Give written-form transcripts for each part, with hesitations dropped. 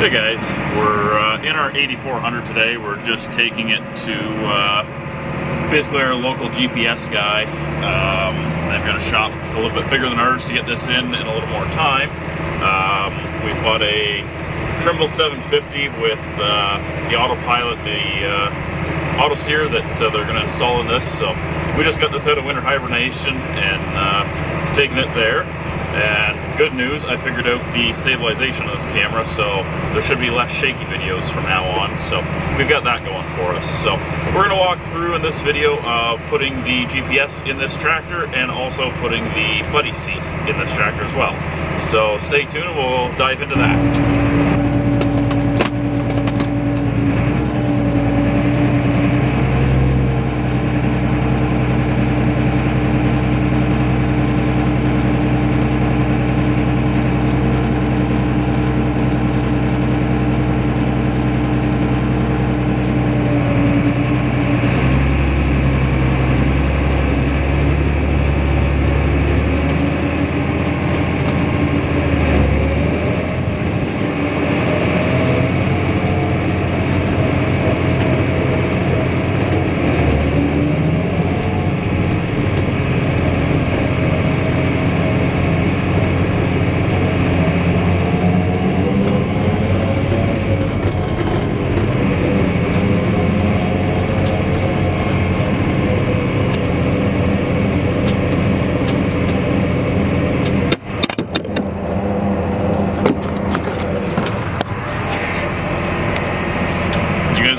Hey guys, we're in our 8400 today. We're just taking it to basically our local GPS guy. They've got a shop a little bit bigger than ours to get this in a little more time. We bought a Trimble 750 with the autopilot, the auto steer that they're going to install in this. So we just got this out of winter hibernation and taking it there. And good news, I figured out the stabilization of this camera, so there should be less shaky videos from now on. So we've got that going for us. So we're going to walk through in this video of putting the GPS in this tractor and also putting the buddy seat in this tractor as well. So stay tuned and we'll dive into that.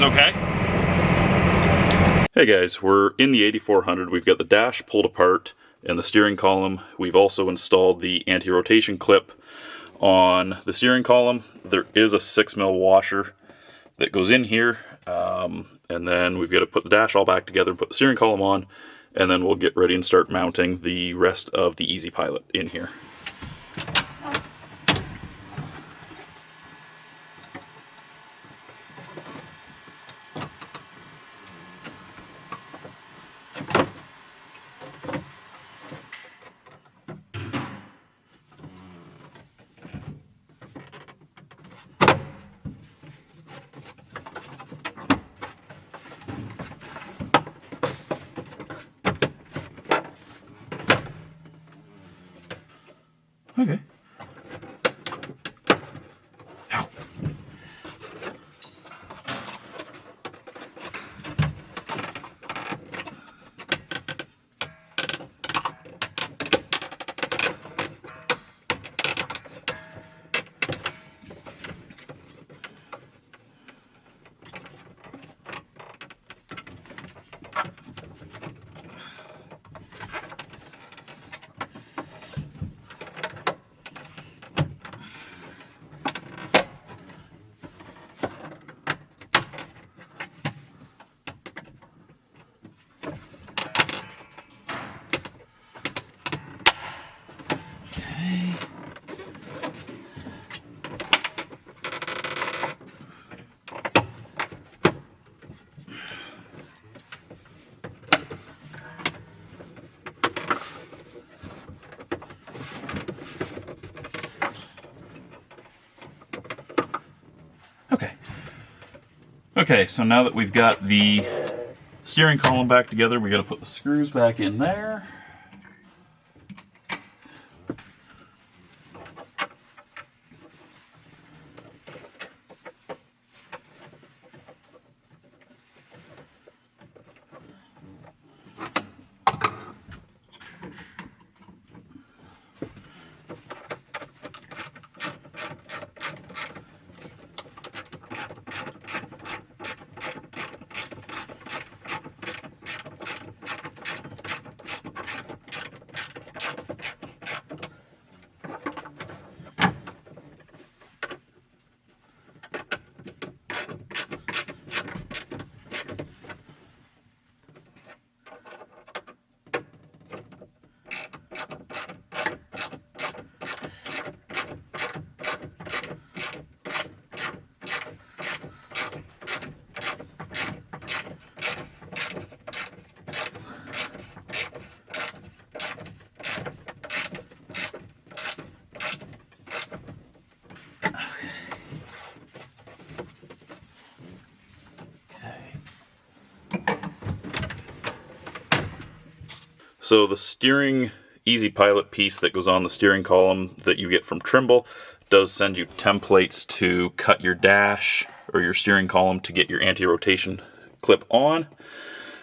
Okay. Hey guys, we're in the 8400. We've got the dash pulled apart and the steering column. We've also installed the anti-rotation clip on the steering column. There is a 6mm washer that goes in here, and then we've got to put the dash all back together and put the steering column on, and then we'll get ready and start mounting the rest of the EZ Pilot in here. Okay. Ow. Okay, so now that we've got the steering column back together, we got to put the screws back in there. So the steering EZ Pilot piece that goes on the steering column that you get from Trimble does send you templates to cut your dash or your steering column to get your anti-rotation clip on.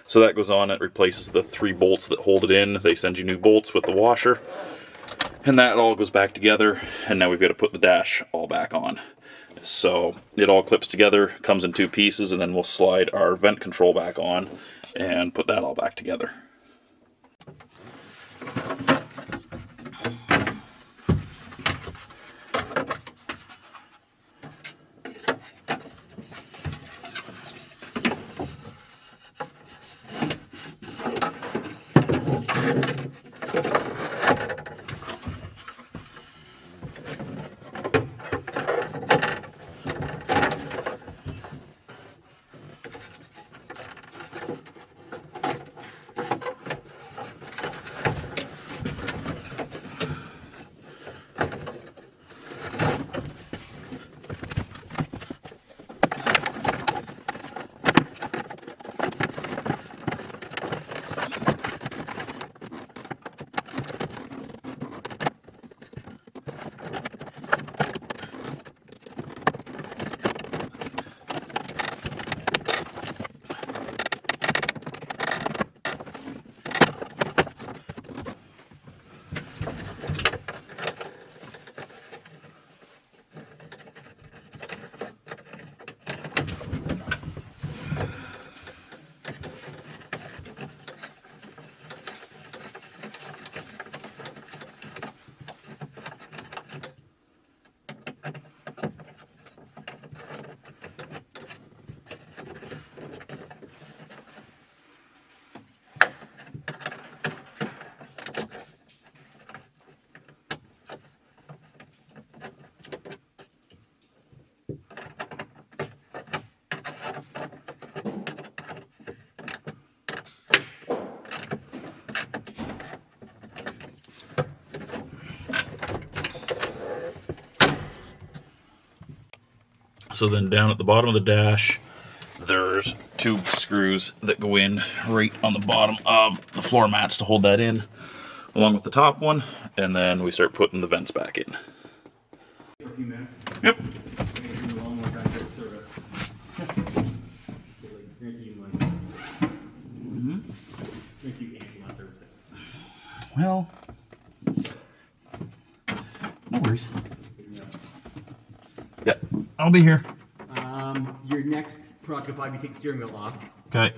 So that goes on, it replaces the 3 bolts that hold it in. They send you new bolts with the washer. And that all goes back together, and now we've got to put the dash all back on. So it all clips together, comes in 2 pieces, and then we'll slide our vent control back on and put that all back together. So then down at the bottom of the dash, there's 2 screws that go in right on the bottom of the floor mats to hold that in, along with the top one, and then we start putting the vents back in. For a few minutes. Yep. Well, no worries. Yeah, I'll be here. Your next product will probably take the steering wheel off. Okay.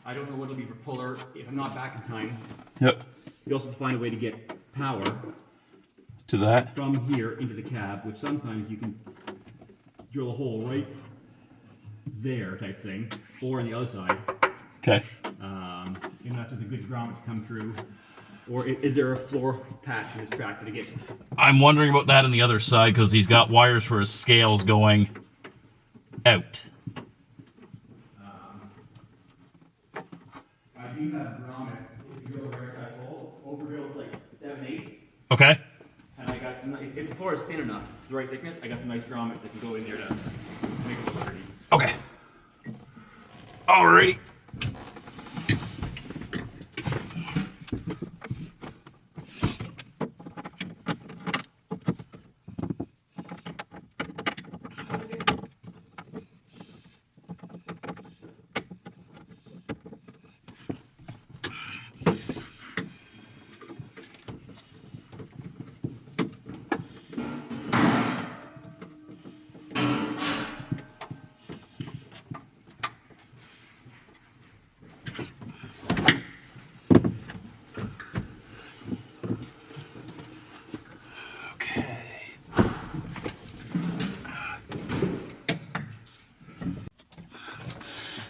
I don't know what it'll be for puller if I'm not back in time. Yep. You also have to find a way to get power To that. from here into the cab, which sometimes you can drill a hole right there type thing, or on the other side. Okay. Unless there's a good grommet to come through. Or is there a floor patch in this tractor to get? I'm wondering about that on the other side because he's got wires for his scales going out. I do have grommets. If you drill a very size hole, overdrilled like 7/8. Okay. And I got some. If the floor is thin enough, it's the right thickness, I got some nice grommets that can go in there to make it look pretty. Okay. Alrighty.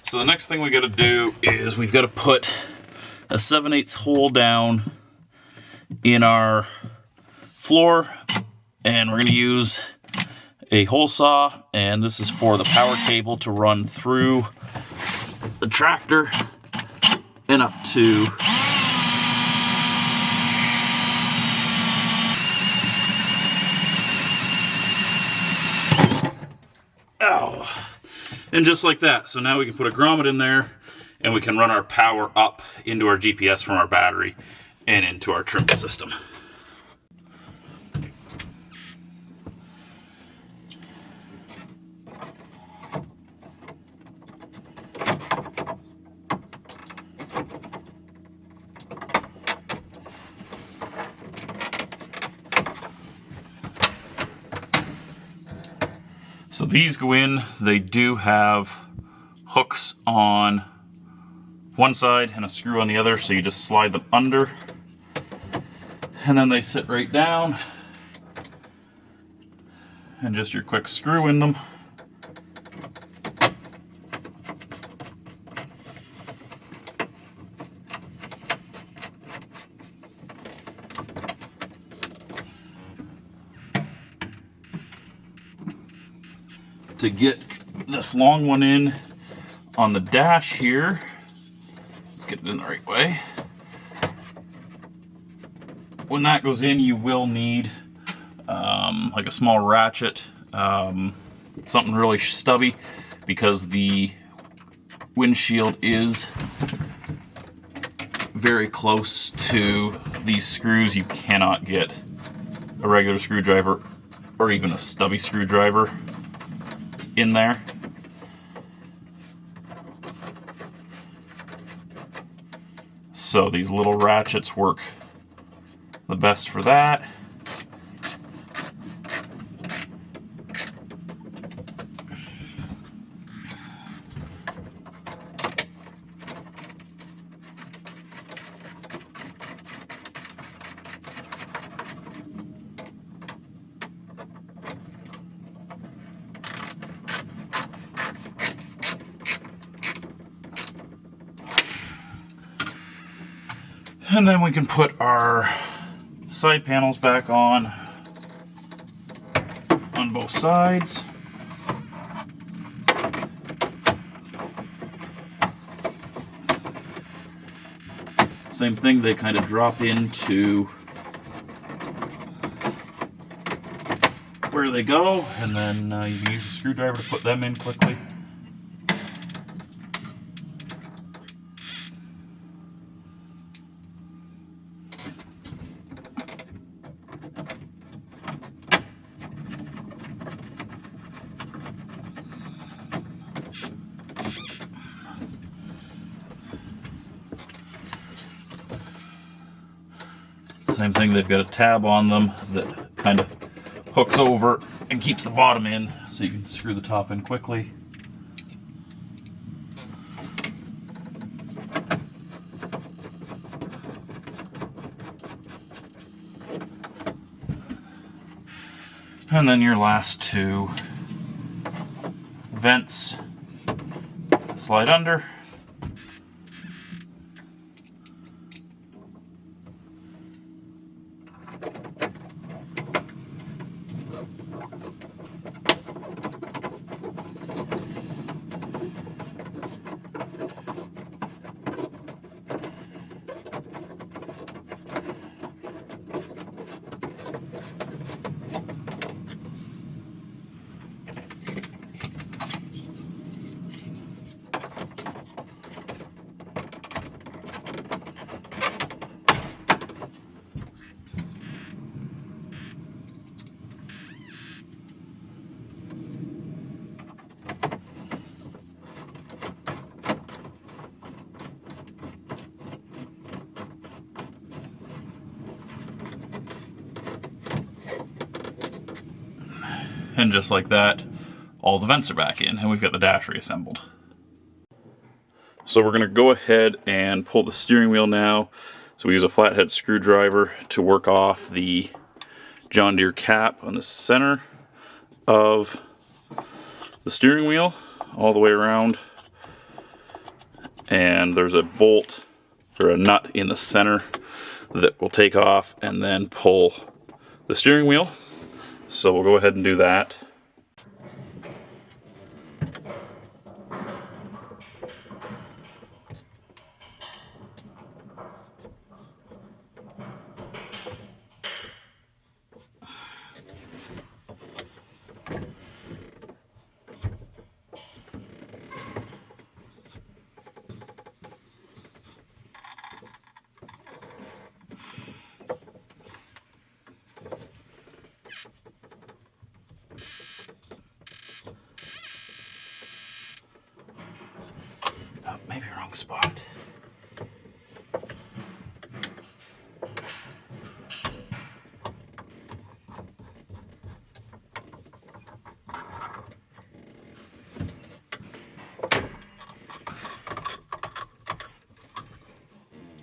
So the next thing we got to do is we've got to put a 7/8 hole down in our floor, and we're going to use a hole saw, and this is for the power cable to run through the tractor and up to and just like that. So now we can put a grommet in there and we can run our power up into our GPS from our battery and into our Trimble system. So these go in, they do have hooks on one side and a screw on the other, so you just slide them under and then they sit right down and just your quick screw in them. To get this long one in on the dash here, let's get it in the right way. When that goes in, you will need like a small ratchet, something really stubby, because the windshield is very close to these screws. You cannot get a regular screwdriver or even a stubby screwdriver in there. So these little ratchets work the best for that. And then we can put our side panels back on both sides. Same thing, they kind of drop into where they go, and then you can use a screwdriver to put them in quickly. Same thing, they've got a tab on them that kind of hooks over and keeps the bottom in, so you can screw the top in quickly. And then your last two vents slide under. And just like that, all the vents are back in, and we've got the dash reassembled. So we're going to go ahead and pull the steering wheel now. So we use a flathead screwdriver to work off the John Deere cap on the center of the steering wheel, all the way around. And there's a bolt or a nut in the center that will take off and then pull the steering wheel. So we'll go ahead and do that. maybe wrong spot.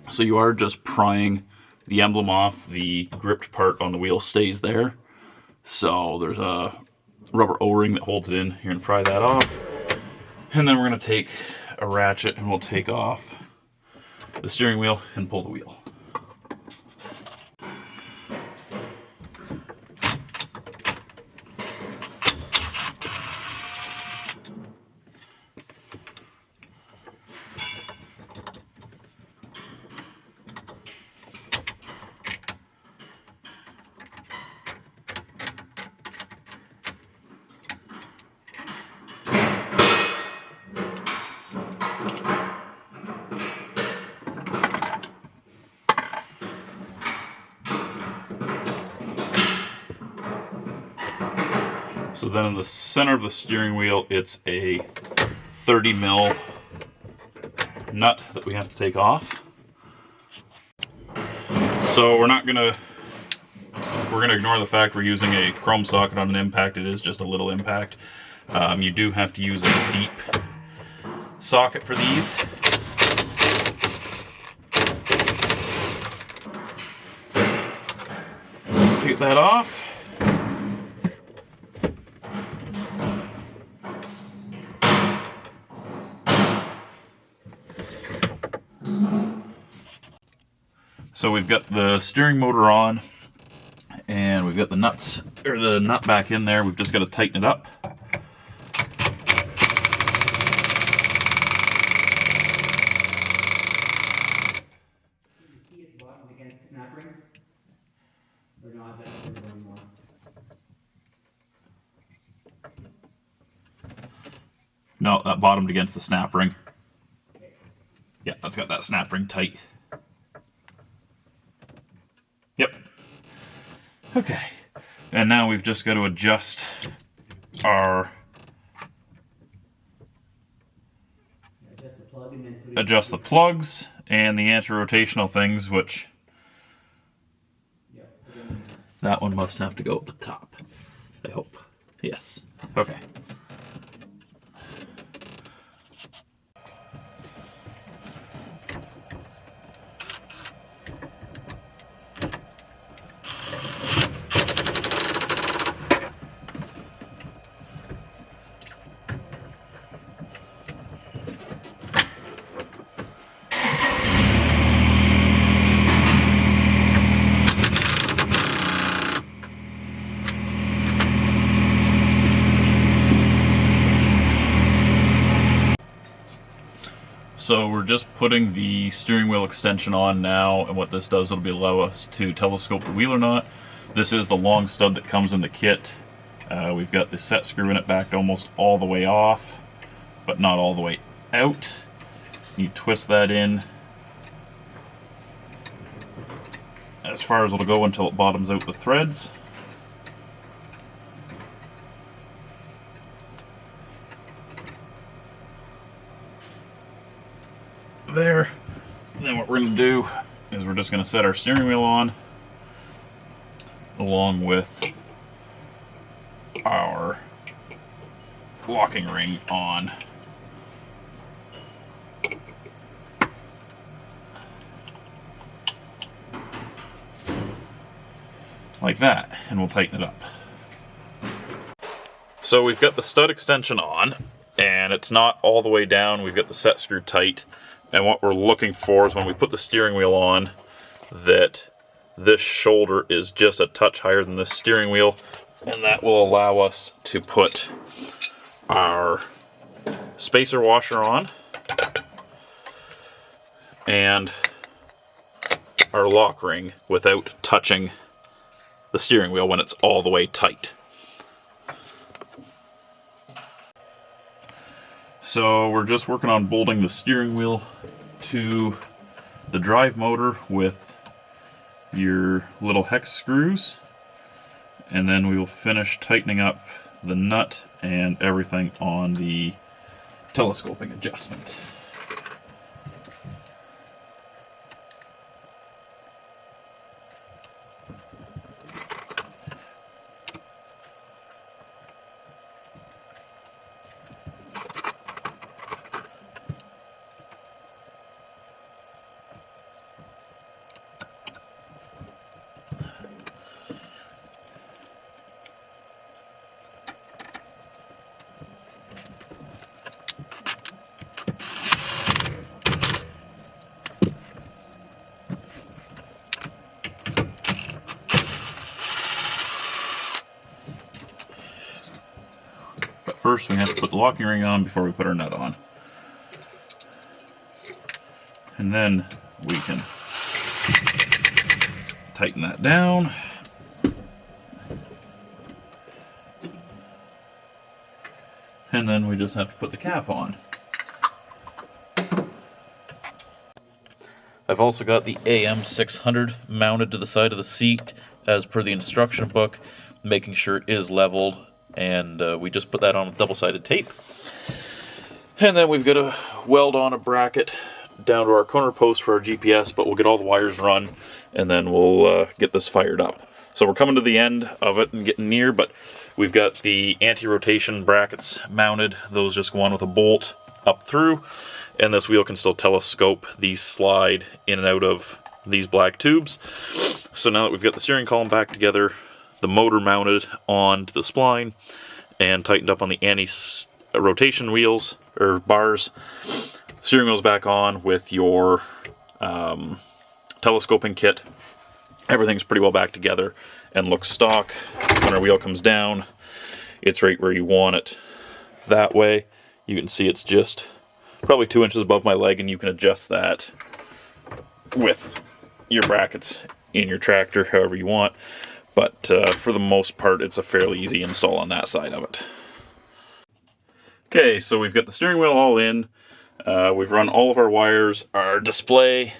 So you are just prying the emblem off, the gripped part on the wheel stays there. So there's a rubber O-ring that holds it in. You're going to pry that off. And then we're going to take a ratchet and we'll take off the steering wheel and pull the wheel. So then in the center of the steering wheel, it's a 30 mil nut that we have to take off. So we're gonna ignore the fact we're using a chrome socket on an impact. It is just a little impact. You do have to use a deep socket for these. Take that off. So we've got the steering motor on, and we've got the nuts, or the nut back in there. We've just got to tighten it up. You see it's bottomed against the snap ring? Or not, is that visible anymore? No, that bottomed against the snap ring. Yeah, that's got that snap ring tight. Yep. Okay. And now we've just got to adjust our... Adjust the plugs and the anti-rotational things, which... That one must have to go at the top. I hope. Yes. Okay. So we're just putting the steering wheel extension on now, and what this does, it'll allow us to telescope the wheel or not. This is the long stud that comes in the kit. We've got the set screw in it backed almost all the way off, but not all the way out. You twist that in as far as it'll go until it bottoms out the threads. There. And then what we're going to do is we're just going to set our steering wheel on along with our locking ring on. Like that, and we'll tighten it up. So we've got the stud extension on, and it's not all the way down. We've got the set screw tight. And what we're looking for is when we put the steering wheel on, that this shoulder is just a touch higher than this steering wheel, and that will allow us to put our spacer washer on and our lock ring without touching the steering wheel when it's all the way tight. So we're just working on bolting the steering wheel to the drive motor with your little hex screws, and then we will finish tightening up the nut and everything on the telescoping adjustment. first we have to put the locking ring on before we put our nut on. And then we can tighten that down. And then we just have to put the cap on. I've also got the AM600 mounted to the side of the seat as per the instruction book, making sure it is leveled, and we just put that on with double-sided tape. And then we've got to weld on a bracket down to our corner post for our GPS, but we'll get all the wires run, and then we'll get this fired up. So we're coming to the end of it and getting near, but we've got the anti-rotation brackets mounted. Those just go on with a bolt up through, and this wheel can still telescope. These slide in and out of these black tubes. So now that we've got the steering column back together, the motor mounted onto the spline, and tightened up on the anti-rotation wheels, or bars, steering wheel's back on with your telescoping kit. Everything's pretty well back together and looks stock. When our wheel comes down, it's right where you want it. That way, you can see it's just probably 2 inches above my leg, and you can adjust that with your brackets in your tractor however you want. But for the most part, it's a fairly easy install on that side of it. Okay, so we've got the steering wheel all in. We've run all of our wires. Our display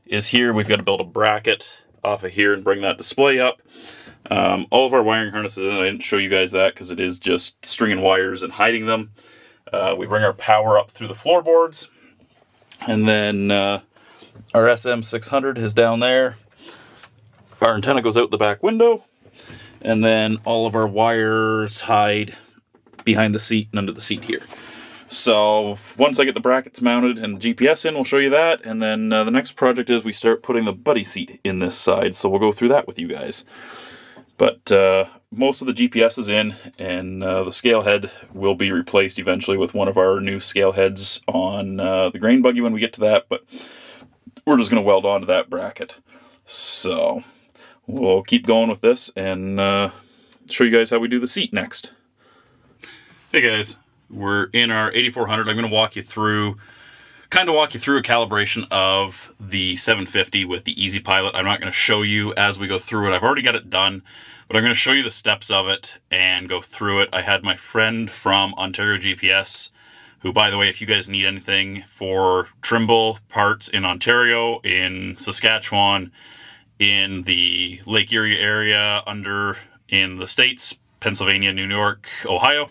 is here. We've got to build a bracket off of here and bring that display up. All of our wiring harnesses in. I didn't show you guys that because it is just stringing wires and hiding them. We bring our power up through the floorboards. And then our SM600 is down there. Our antenna goes out the back window. And then all of our wires hide behind the seat and under the seat here. So once I get the brackets mounted and the GPS in, we'll show you that. And then the next project is we start putting the buddy seat in this side. So we'll go through that with you guys. But most of the GPS is in, and the scale head will be replaced eventually with one of our new scale heads on the grain buggy when we get to that. But we're just going to weld onto that bracket. So we'll keep going with this and show you guys how we do the seat next. Hey guys, we're in our 8400. I'm going to walk you through a calibration of the 750 with the EZ Pilot. I'm not going to show you as we go through it. I've already got it done, but I'm going to show you the steps of it and go through it. I had my friend from Ontario GPS, who, by the way, if you guys need anything for Trimble parts in Ontario, in Saskatchewan, in the Lake Erie area, in the States, Pennsylvania, New York, Ohio,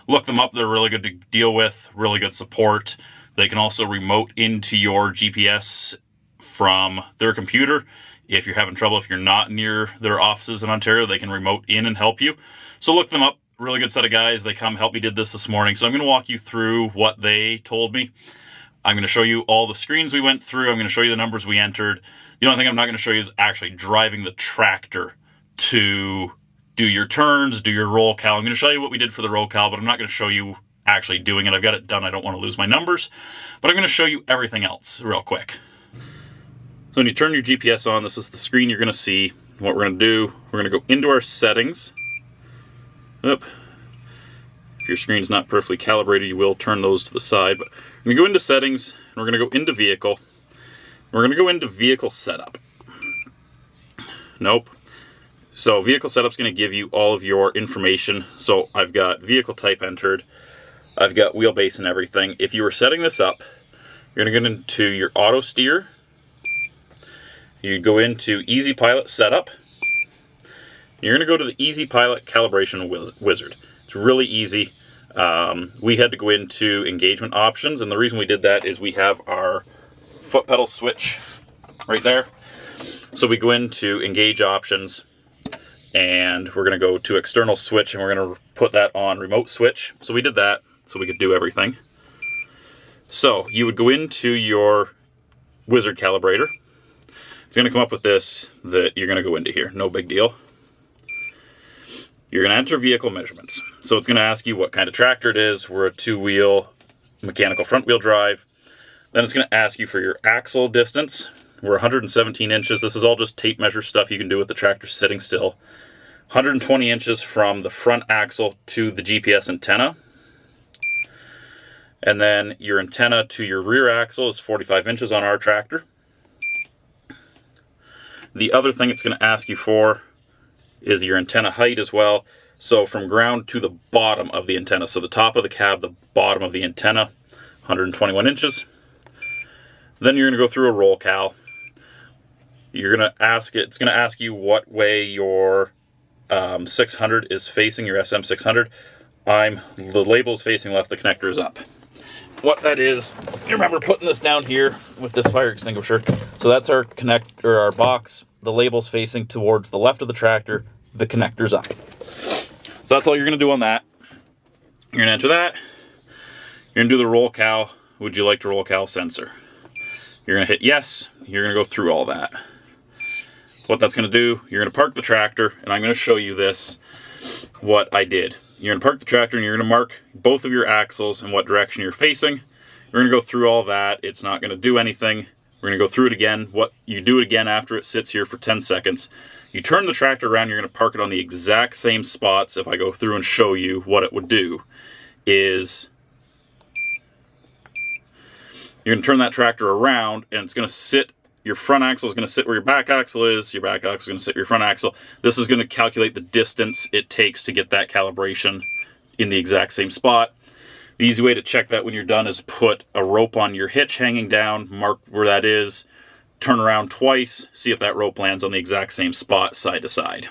look them up. They're really good to deal with, really good support. They can also remote into your GPS from their computer. If you're having trouble, if you're not near their offices in Ontario, they can remote in and help you. So look them up. Really good set of guys. They come help me did this morning. So I'm going to walk you through what they told me. I'm going to show you all the screens we went through. I'm going to show you the numbers we entered. The only thing I'm not going to show you is actually driving the tractor to do your turns, do your roll cal. I'm going to show you what we did for the roll cal, but I'm not going to show you actually doing it. I've got it done. I don't want to lose my numbers, but I'm going to show you everything else real quick. So when you turn your GPS on, this is the screen you're going to see. What we're going to do, we're going to go into our settings. If your screen's not perfectly calibrated, you will turn those to the side. But we're going to go into settings, and we're going to go into vehicle. We're going to go into vehicle setup. Nope. So vehicle setup's going to give you all of your information. So I've got vehicle type entered. I've got wheelbase and everything. If you were setting this up, you're going to go into your auto steer. You go into EZ Pilot setup. You're going to go to the EZ Pilot calibration wizard. It's really easy. We had to go into engagement options, and the reason we did that is we have our foot pedal switch right there. So we go into engage options, and we're going to go to external switch, and we're going to put that on remote switch. So we did that so we could do everything. So you would go into your wizard calibrator. It's going to come up with this that you're going to go into here. No big deal. You're going to enter vehicle measurements. So it's going to ask you what kind of tractor it is. We're a 2-wheel mechanical front wheel drive. Then it's going to ask you for your axle distance. We're 117 inches. This is all just tape measure stuff you can do with the tractor sitting still. 120 inches from the front axle to the GPS antenna. And then your antenna to your rear axle is 45 inches on our tractor. The other thing it's going to ask you for is your antenna height as well. So from ground to the bottom of the antenna. So the top of the cab, the bottom of the antenna, 121 inches. Then you're going to go through a roll cal. You're going to ask it, it's going to ask you what way your 600 is facing, your SM600. The label is facing left, the connector is up. What that is, you remember putting this down here with this fire extinguisher. So that's our our box. The label's facing towards the left of the tractor, the connector's up. So that's all you're going to do on that. You're going to enter that. You're going to do the roll cal. Would you like to roll cal sensor? You're going to hit yes. You're going to go through all that. What that's going to do, you're going to park the tractor, and I'm going to show you this, what I did. You're going to park the tractor, and you're going to mark both of your axles and what direction you're facing. We're going to go through all that. It's not going to do anything. We're going to go through it again. You do it again after it sits here for 10 seconds. You turn the tractor around, you're going to park it on the exact same spots. If I go through and show you what it would do, is you're going to turn that tractor around, and it's going to sit. Your front axle is going to sit where your back axle is. Your back axle is going to sit where your front axle. This is going to calculate the distance it takes to get that calibration in the exact same spot. The easy way to check that when you're done is put a rope on your hitch hanging down, mark where that is, turn around twice, see if that rope lands on the exact same spot side to side.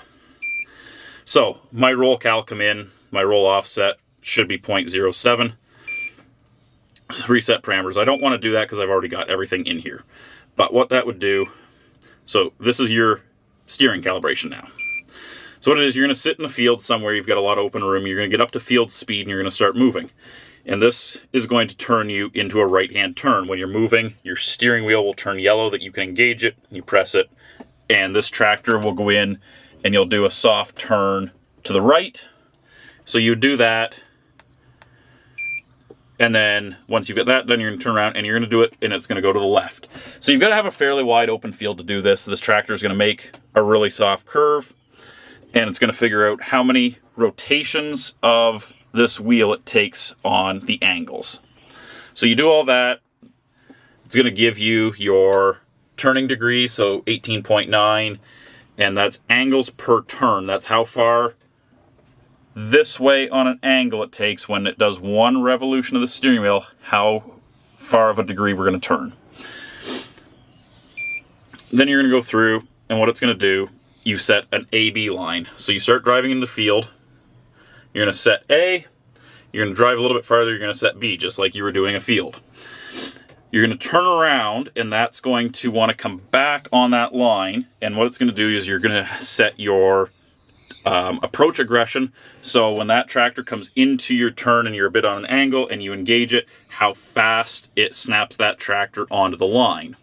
So my roll cal come in, my roll offset should be 0.07. Reset parameters. I don't want to do that because I've already got everything in here. But what that would do, so this is your steering calibration now. So what it is, you're going to sit in the field somewhere, you've got a lot of open room, you're going to get up to field speed and you're going to start moving. And this is going to turn you into a right-hand turn. When you're moving, your steering wheel will turn yellow that you can engage it, you press it, and this tractor will go in and you'll do a soft turn to the right. So you do that. And then once you get that done, you're going to turn around and you're going to do it, and it's going to go to the left. So you've got to have a fairly wide open field to do this. This tractor is going to make a really soft curve, and it's going to figure out how many rotations of this wheel it takes on the angles. So you do all that. It's going to give you your turning degrees, so 18.9, and that's angles per turn. That's how far this way on an angle it takes when it does one revolution of the steering wheel, how far of a degree we're going to turn. Then you're going to go through, and what it's going to do, you set an A-B line. So you start driving in the field, you're going to set A, you're going to drive a little bit farther, you're going to set B, just like you were doing a field. You're going to turn around, and that's going to want to come back on that line, and what it's going to do is you're going to set your approach aggression. So when that tractor comes into your turn and you're a bit on an angle and you engage it, how fast it snaps that tractor onto the line.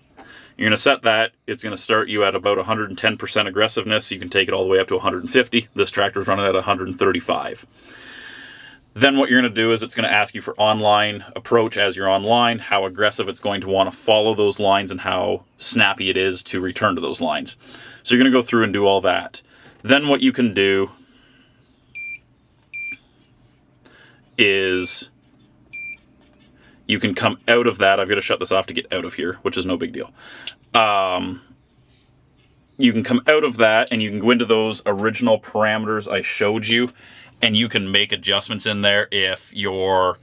You're going to set that. It's going to start you at about 110% aggressiveness. You can take it all the way up to 150. This tractor is running at 135. Then what you're going to do is it's going to ask you for online approach as you're online, how aggressive it's going to want to follow those lines and how snappy it is to return to those lines. So you're going to go through and do all that. Then what you can do is you can come out of that. I've got to shut this off to get out of here, which is no big deal. You can come out of that and you can go into those original parameters I showed you, and you can make adjustments in there. If your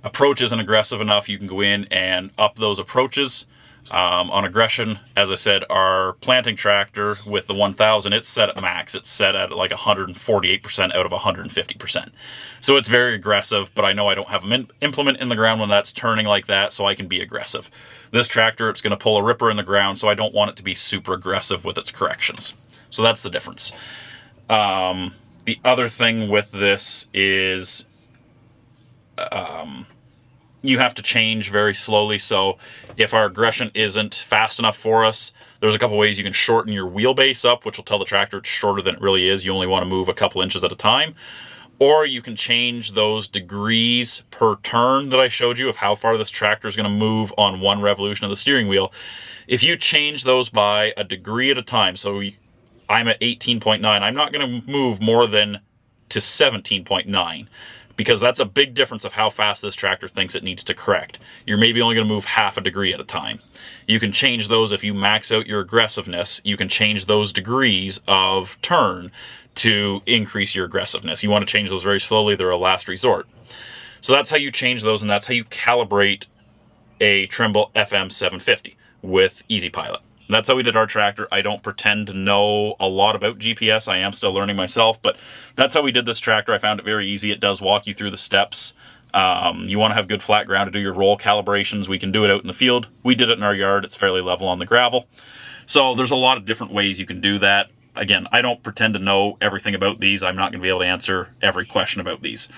approach isn't aggressive enough, you can go in and up those approaches. On aggression, as I said, our planting tractor with the 1000, it's set at max. It's set at like 148% out of 150%. So it's very aggressive, but I know I don't have an implement in the ground when that's turning like that, so I can be aggressive. This tractor, it's going to pull a ripper in the ground, so I don't want it to be super aggressive with its corrections. So that's the difference. The other thing with this is you have to change very slowly. So if our aggression isn't fast enough for us, there's a couple ways you can shorten your wheelbase up, which will tell the tractor it's shorter than it really is. You only want to move a couple inches at a time. Or you can change those degrees per turn that I showed you of how far this tractor is going to move on one revolution of the steering wheel. If you change those by a degree at a time, so I'm at 18.9, I'm not going to move more than to 17.9. because that's a big difference of how fast this tractor thinks it needs to correct. You're maybe only going to move half a degree at a time. You can change those if you max out your aggressiveness. You can change those degrees of turn to increase your aggressiveness. You want to change those very slowly. They're a last resort. So that's how you change those, and that's how you calibrate a Trimble FM 750 with EZ Pilot. That's how we did our tractor. I don't pretend to know a lot about GPS. I am still learning myself, but that's how we did this tractor. I found it very easy. It does walk you through the steps. You want to have good flat ground to do your roll calibrations. We can do it out in the field. We did it in our yard. It's fairly level on the gravel. So there's a lot of different ways you can do that. Again, I don't pretend to know everything about these. I'm not going to be able to answer every question about these,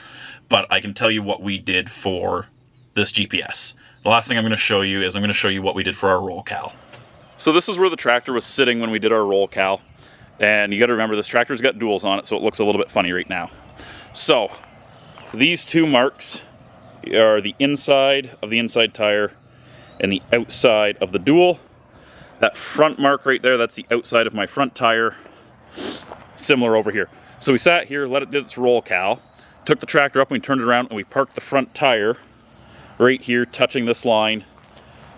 but I can tell you what we did for this GPS. The last thing I'm going to show you is I'm going to show you what we did for our roll cal. So this is where the tractor was sitting when we did our roll cal. And you got to remember, this tractor's got duals on it, so it looks a little bit funny right now. So these two marks are the inside of the inside tire and the outside of the dual. That front mark right there, that's the outside of my front tire. Similar over here. So we sat here, let it do its roll cal, took the tractor up, and we turned it around, and we parked the front tire right here, touching this line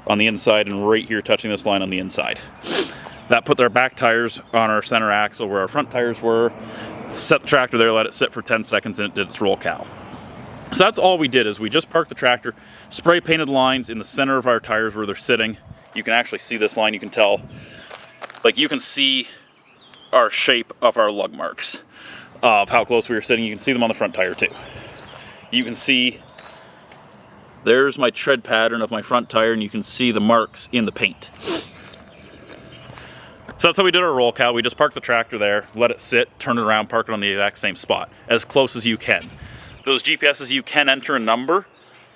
on the inside, and right here touching this line on the inside. That put our back tires on our center axle where our front tires were. Set the tractor there, let it sit for 10 seconds, and it did its roll cal. So that's all we did, is we just parked the tractor, spray painted lines in the center of our tires where they're sitting. You can actually see this line. You can tell, like, you can see our shape of our lug marks of how close we were sitting. You can see them on the front tire too. You can see there's my tread pattern of my front tire, and you can see the marks in the paint. So that's how we did our roll cal. We just parked the tractor there, let it sit, turn it around, park it on the exact same spot, as close as you can. Those GPSs, you can enter a number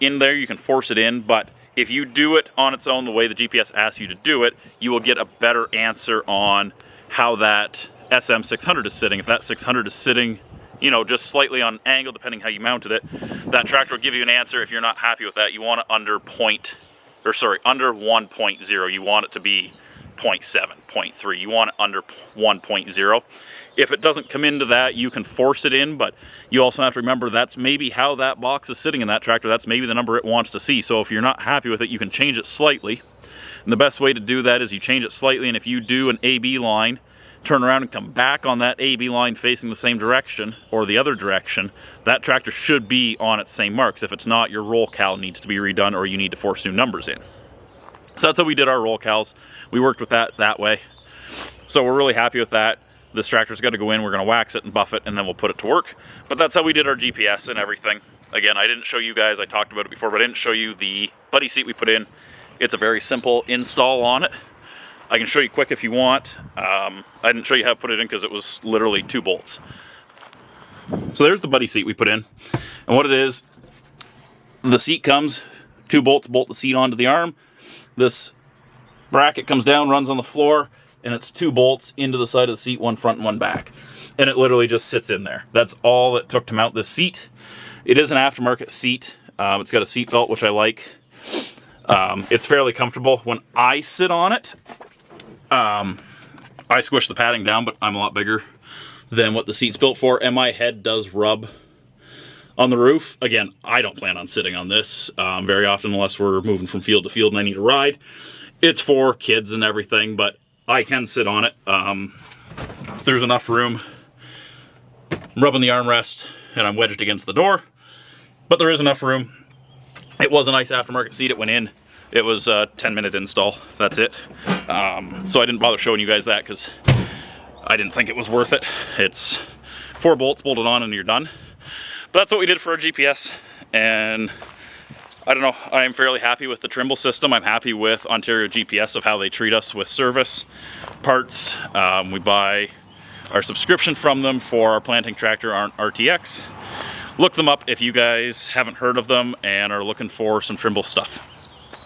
in there, you can force it in, but if you do it on its own the way the GPS asks you to do it, you will get a better answer on how that SM600 is sitting. If that 600 is sitting, you know, just slightly on angle, depending how you mounted it, that tractor will give you an answer. If you're not happy with that, you want it under under 1.0. You want it to be 0.7, 0.3. You want it under 1.0. If it doesn't come into that, you can force it in, but you also have to remember that's maybe how that box is sitting in that tractor. That's maybe the number it wants to see. So if you're not happy with it, you can change it slightly. And the best way to do that is you change it slightly, and if you do an AB line, turn around and come back on that AB line facing the same direction or the other direction, that tractor should be on its same marks. If it's not, your roll cal needs to be redone, or you need to force new numbers in. So that's how we did our roll cals. We worked with that way. So we're really happy with that. This tractor's got to go in, we're going to wax it and buff it, and then we'll put it to work. But that's how we did our GPS and everything. Again, I didn't show you guys, I talked about it before, but I didn't show you the buddy seat we put in. It's a very simple install on it. I can show you quick if you want. I didn't show you how to put it in because it was literally 2 bolts. So there's the buddy seat we put in. And what it is, the seat comes, 2 bolts bolt the seat onto the arm. This bracket comes down, runs on the floor, and it's 2 bolts into the side of the seat, one front and one back. And it literally just sits in there. That's all it took to mount this seat. It is an aftermarket seat. It's got a seat belt, which I like. It's fairly comfortable. When I sit on it, I squish the padding down, but I'm a lot bigger than what the seat's built for, and my head does rub on the roof. Again, I don't plan on sitting on this very often unless we're moving from field to field and I need a ride. It's for kids and everything, but I can sit on it. There's enough room. I'm rubbing the armrest, and I'm wedged against the door, but there is enough room. It was a nice aftermarket seat. It went in. It was a 10-minute install. That's it. So I didn't bother showing you guys that because I didn't think it was worth it. It's 4 bolts bolted on and you're done. But that's what we did for our GPS. And I don't know, I'm fairly happy with the Trimble system. I'm happy with Ontario GPS of how they treat us with service, parts. We buy our subscription from them for our planting tractor, our RTX. Look them up if you guys haven't heard of them and are looking for some Trimble stuff.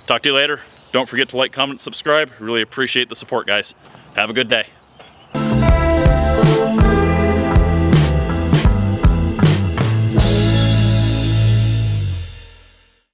Talk to you later. Don't forget to like, comment, subscribe. Really appreciate the support, guys. Have a good day.